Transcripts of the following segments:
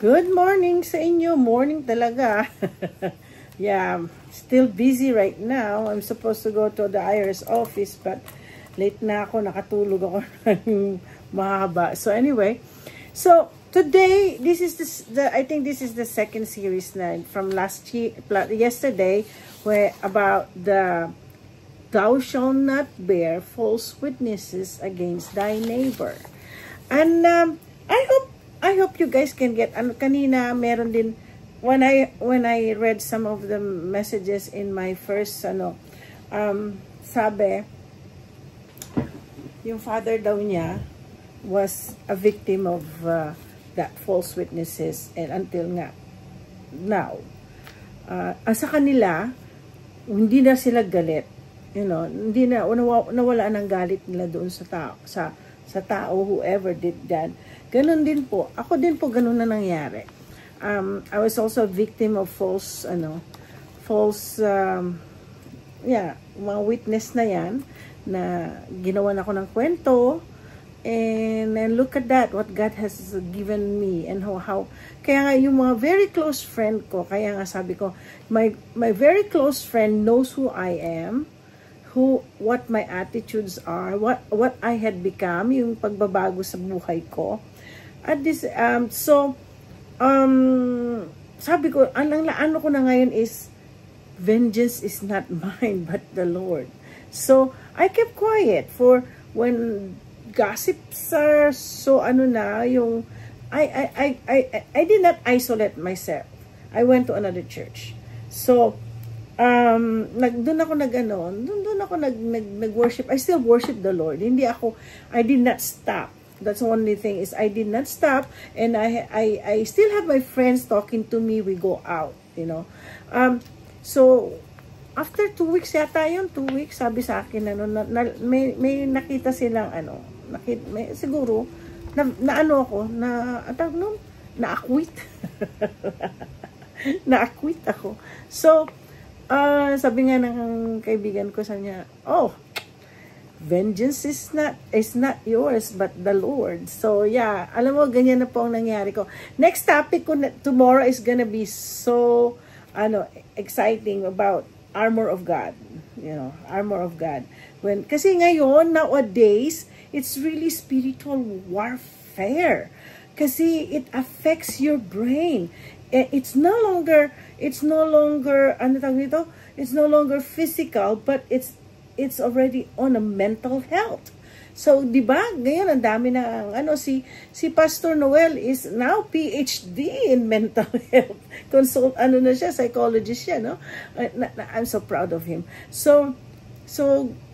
Good morning sa inyo. Morning talaga. Yeah, still busy right now. I'm supposed to go to the IRS office but late na ako. Nakatulog ako ng mahaba. So anyway, so today, this is I think this is the second series na from yesterday where about the thou shalt not bear false witnesses against thy neighbor. And I hope you guys can get, kanina meron din, when I read some of the messages in my first, sabi, yung father daw niya was a victim of that false witnesses and until nga, now. Sa kanila, hindi na sila galit. You know, hindi na, nawala ng galit nila doon sa tao, sa tao, whoever did that. Ganun din po. Ako din po ganun na nangyari. I was also a victim of false, mga witness na yan, na ginawan ako ng kwento, and look at that, what God has given me, and how kaya nga yung mga very close friend ko, kaya nga sabi ko, my very close friend knows who I am, what my attitudes are, what I had become, yung pagbabago sa buhay ko. At this, sabi ko, ano ko na ngayon is, vengeance is not mine, but the Lord. So, I kept quiet for when gossips are so yung, I did not isolate myself. I went to another church. So, doon ako nag-worship. I still worship the Lord. I did not stop. That's the only thing is I did not stop, and I still have my friends talking to me. We go out, you know. So after 2 weeks yata yun, 2 weeks, sabi sa akin may nakita silang siguro na-acquit. Na-acquit ako. So sabi nga ng kaibigan ko sa niya, vengeance is not yours but the Lord. So yeah, alam mo, ganyan na po ang nangyari ko. Next topic ko tomorrow is gonna be so exciting about armor of God. You know, armor of God. Kasi ngayon, nowadays, it's really spiritual warfare. Kasi it affects your brain. It's no longer it's no longer physical, but it's already on a mental health. So, di ba? Ngayon, ang dami na, si Pastor Noel is now PhD in mental health. Psychologist siya, no? I'm so proud of him. So,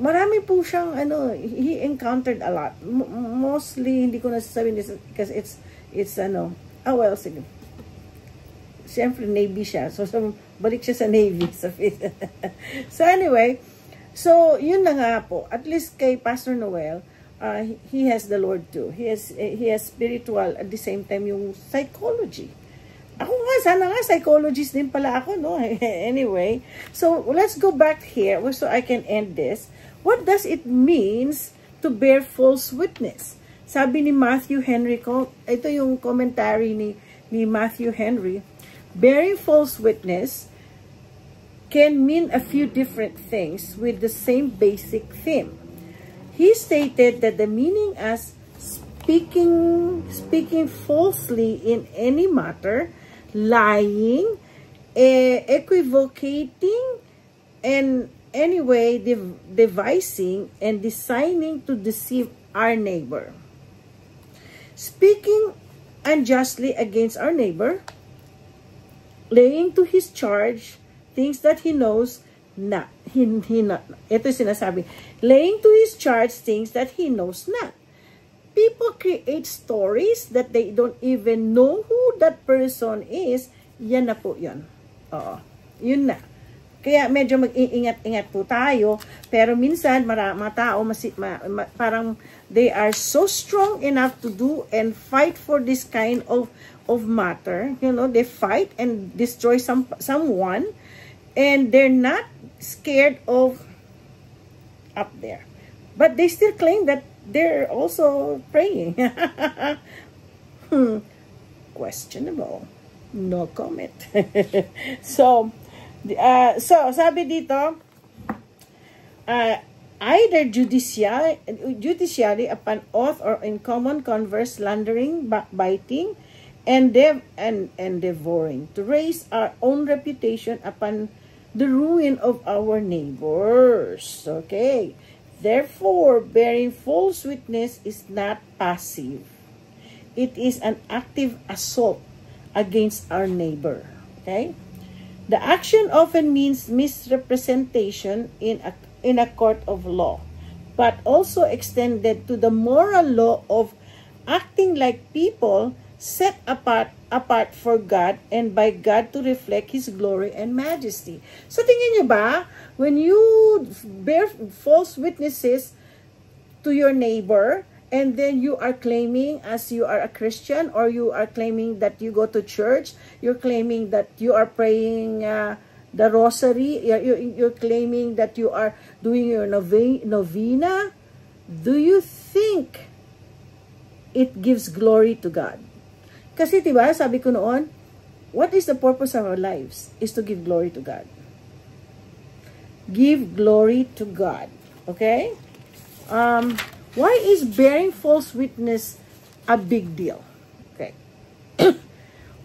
marami po siyang, he encountered a lot. Mostly, hindi ko nasasabihin this because sige. Siyempre, Navy siya. So, balik siya sa Navy. So, anyway, so, yun na nga po. At least kay Pastor Noel, he has the Lord too. He has spiritual at the same time yung psychology. Ako nga, sana nga psychologist din pala ako, no? Anyway, so let's go back here so I can end this. What does it means to bear false witness? Sabi ni Matthew Henry, ito yung commentary ni Matthew Henry, bearing false witness can mean a few different things with the same basic theme. He stated that the meaning as speaking falsely in any matter, lying, equivocating, and anyway devising and designing to deceive our neighbor. Speaking unjustly against our neighbor, laying to his charge things that he knows not. Ito sinasabi, laying to his charge things that he knows not. People create stories that they don't even know who that person is. Yan na po yun. Oo. Yun na. Kaya medyo mag-iingat-ingat po tayo. Pero minsan, mga tao, parang they are so strong enough to do and fight for this kind of matter. You know, they fight and destroy someone. And they're not scared of up there. But they still claim that they're also praying. questionable. No comment. So sabi dito, either judicially upon oath or in common converse, slandering, backbiting, and devouring, to raise our own reputation upon the ruin of our neighbors. Okay. Therefore, bearing false witness is not passive. It is an active assault against our neighbor. Okay? The action often means misrepresentation in a court of law, but also extended to the moral law of acting like people set apart for God and by God to reflect His glory and majesty. So tingin niyo ba, when you bear false witnesses to your neighbor, and then you are claiming as you are a Christian, or you are claiming that you go to church, you're claiming that you are praying the rosary, you're claiming that you are doing your novena, do you think it gives glory to God? Kasi diba, sabi ko noon, what is the purpose of our lives? Is to give glory to God. Give glory to God. Okay? Why is bearing false witness a big deal? Okay.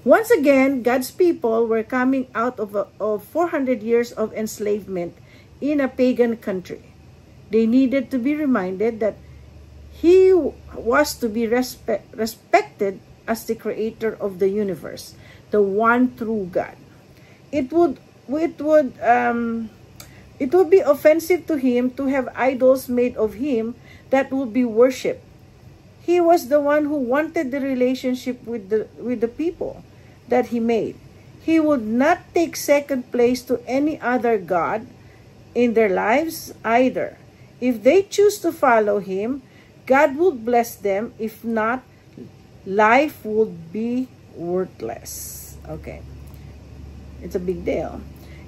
Once again, God's people were coming out of 400 years of enslavement in a pagan country. They needed to be reminded that He was to be respected as the creator of the universe, the one true God. It would be offensive to Him to have idols made of Him that would be worshipped. He was the one who wanted the relationship with the people that He made. He would not take second place to any other God in their lives either. If they choose to follow Him, God would bless them. If not, life would be worthless. Okay. It's a big deal.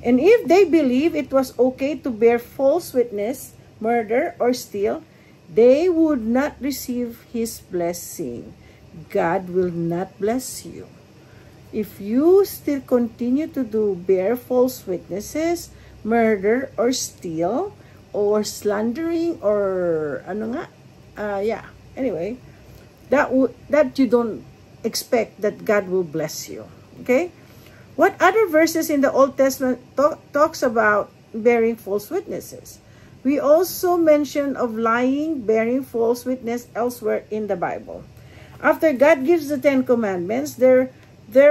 And if they believe it was okay to bear false witness, murder, or steal, they would not receive His blessing. God will not bless you. If you still continue to bear false witnesses, murder, or steal, or slandering, or anyway, that you don't expect that God will bless you. Okay? What other verses in the Old Testament talks about bearing false witnesses? We also mention of lying, bearing false witness elsewhere in the Bible. After God gives the Ten Commandments, there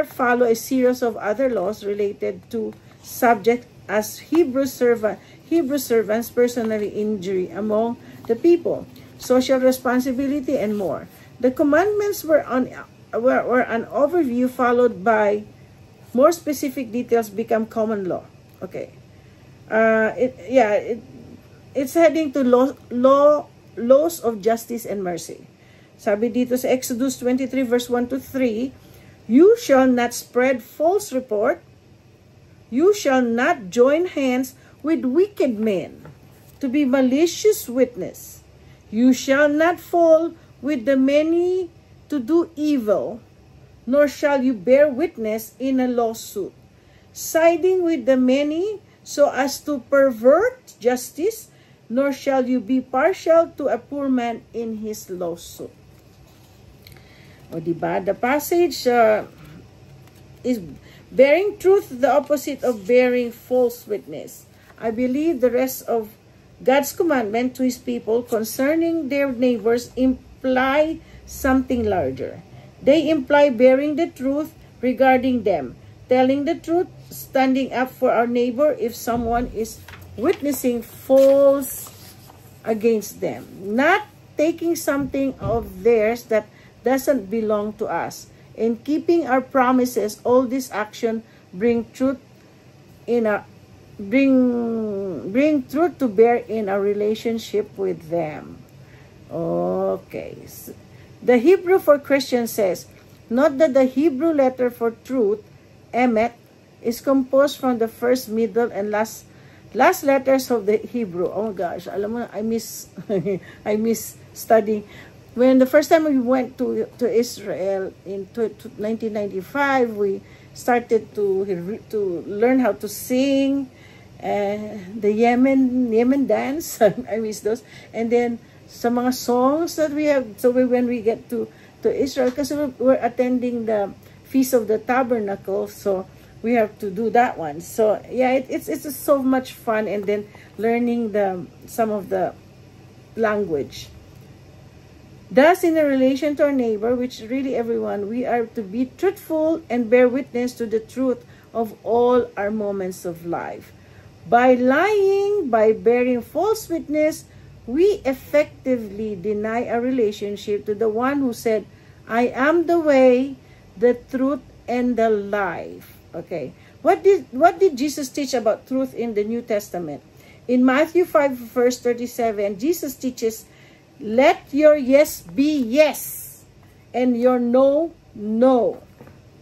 follow a series of other laws related to subject as Hebrew servants, personally injury among the people, social responsibility, and more. The commandments were an overview followed by more specific details become common law. Okay. It's heading to laws of justice and mercy. Sabi dito sa Exodus 23 verse 1 to 3, you shall not spread false report. You shall not join hands with wicked men to be malicious witness. You shall not fall with the many to do evil, nor shall you bear witness in a lawsuit, siding with the many so as to pervert justice, nor shall you be partial to a poor man in his lawsuit. O diba? The passage is bearing truth, the opposite of bearing false witness. I believe the rest of God's commandment to His people concerning their neighbors imply something larger. They imply bearing the truth regarding them, telling the truth, standing up for our neighbor if someone is witnessing false against them, not taking something of theirs that doesn't belong to us, and keeping our promises. All this action bring truth to bear in our relationship with them. Okay. The Hebrew for Christian says, note that the Hebrew letter for truth, emet, is composed from the first, middle, and last letters of the Hebrew. Oh gosh, alam mo, I miss studying. when the first time we went to Israel in 1995, we started to learn how to sing the Yemen dance. I miss those. And then some mga songs that we have. So when we get to Israel, because we're attending the Feast of the Tabernacle, so we have to do that one. So yeah, it's so much fun, and then learning some of the language. Thus, in a relation to our neighbor, which really everyone, we are to be truthful and bear witness to the truth of all our moments of life. By lying, by bearing false witness, we effectively deny our relationship to the one who said, I am the way, the truth, and the life. Okay. What did Jesus teach about truth in the New Testament? In Matthew 5, verse 37, Jesus teaches, let your yes be yes, and your no, no.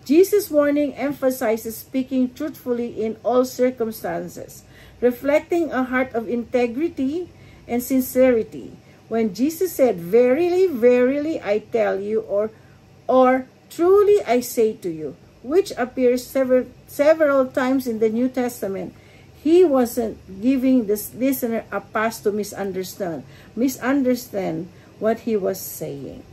Jesus' warning emphasizes speaking truthfully in all circumstances, reflecting a heart of integrity and sincerity. When Jesus said, verily, verily, I tell you, or truly I say to you, which appears several times in the New Testament, he wasn't giving this listener a pass to misunderstand what he was saying.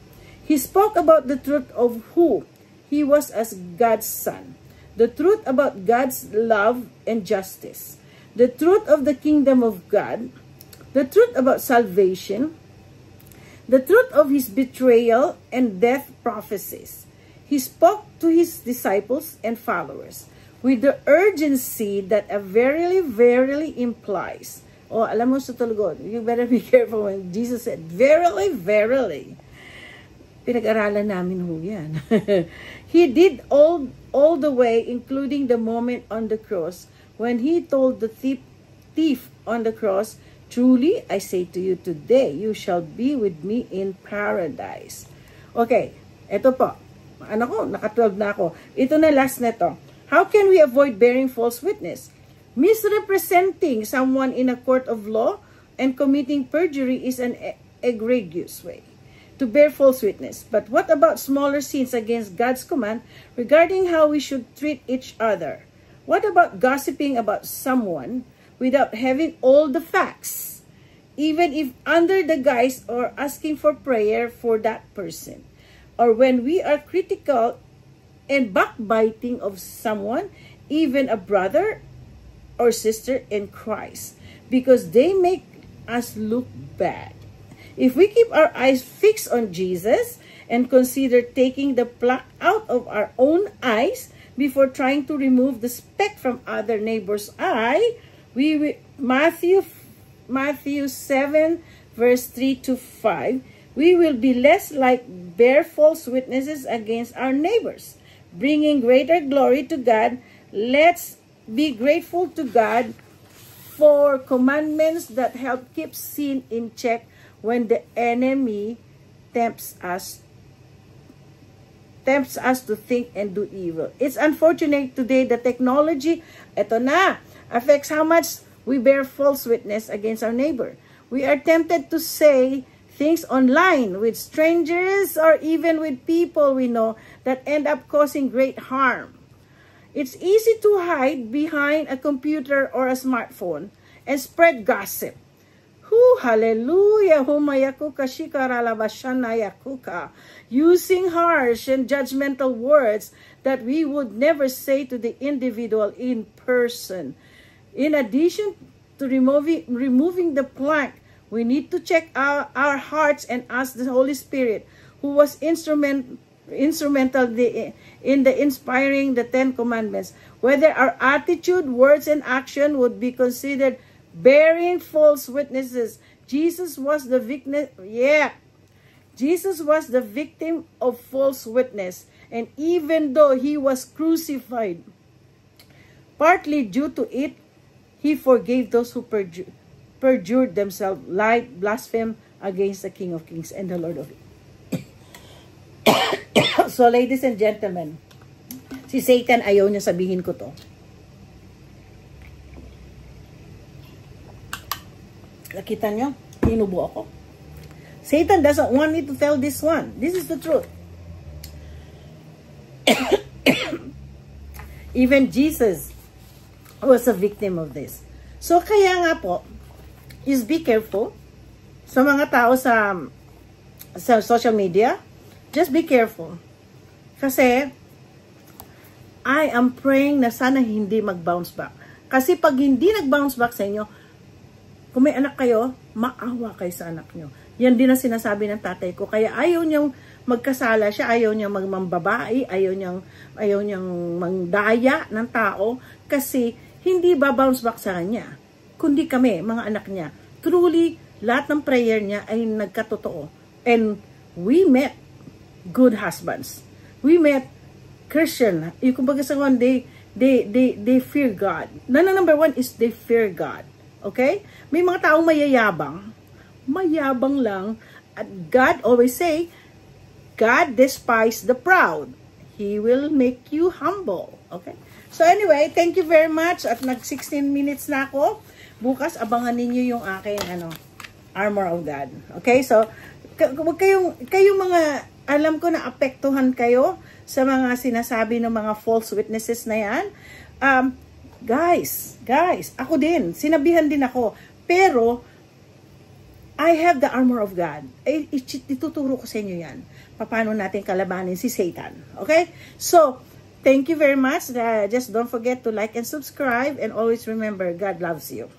He spoke about the truth of who he was as God's son, the truth about God's love and justice, the truth of the kingdom of God, the truth about salvation, the truth of his betrayal and death prophecies. He spoke to his disciples and followers with the urgency that a verily, verily implies. Oh, alam mo sa tulugon, you better be careful when Jesus said, verily, verily. Pinag-aralan namin ho yan. He did all the way, including the moment on the cross, when he told the thief on the cross, truly, I say to you today, you shall be with me in paradise. Okay, eto po. Ano ko, naka-12 na ako. Ito na last neto. How can we avoid bearing false witness? Misrepresenting someone in a court of law and committing perjury is an egregious way to bear false witness. But what about smaller sins against God's command regarding how we should treat each other? What about gossiping about someone without having all the facts, even if under the guise or asking for prayer for that person? Or when we are critical and backbiting of someone, even a brother or sister in Christ, because they make us look bad. If we keep our eyes fixed on Jesus and consider taking the plaque out of our own eyes before trying to remove the speck from other neighbor's eye, Matthew 7, verse 3 to 5, we will be less like bear false witnesses against our neighbors, bringing greater glory to God. Let's be grateful to God for commandments that help keep sin in check when the enemy tempts us to think and do evil. It's unfortunate today that technology, eto na, affects how much we bear false witness against our neighbor. We are tempted to say things online with strangers or even with people we know that end up causing great harm. It's easy to hide behind a computer or a smartphone and spread gossip. Hallelujah, humayakuka shikaralabashanayakuka, using harsh and judgmental words that we would never say to the individual in person. In addition to removing the plaque, we need to check our hearts and ask the Holy Spirit, who was instrumental in the inspiring the 10 Commandments, whether our attitude, words, and action would be considered bearing false witnesses. Jesus was the victim. Jesus was the victim of false witness, and even though he was crucified, partly due to it, he forgave those who perjured themselves, lied, blasphemed against the King of Kings and the Lord of Kings. So, ladies and gentlemen, si Satan ayaw niya sabihin ko to. Nakita niyo? Hinubo ako. Satan doesn't want me to tell this one. This is the truth. Even Jesus was a victim of this. So, kaya nga po, is be careful sa mga tao sa social media. Just be careful. Kasi, I am praying na sana hindi mag-bounce back. Kasi pag hindi nag-bounce back sa inyo, kung may anak kayo, maawa kayo sa anak nyo. Yan din ang sinasabi ng tatay ko. Kaya ayaw niyang magkasala siya, ayaw niyang magmambabae, ayaw niyang mangdaya ng tao kasi hindi ba bounce back sa kanya. Kundi kami, mga anak niya. Truly, lahat ng prayer niya ay nagkatotoo. And we met good husbands. We met Christian. Yung kumbaga sa one, they fear God. Number one is they fear God. Okay? May mga taong mayabang lang. At God always say, God despise the proud. He will make you humble. Okay? So anyway, thank you very much. At nag-16 minutes na ako. Bukas, abangan ninyo yung aking armor of God. Okay? So, wag kayong mga, alam ko na apektuhan kayo sa mga sinasabi ng mga false witnesses na yan. Guys, ako din. Sinabihan din ako. Pero, I have the armor of God. Ituturo ko sa inyo yan. Paano natin kalabanin si Satan. Okay? So, thank you very much. Just don't forget to like and subscribe. And always remember, God loves you.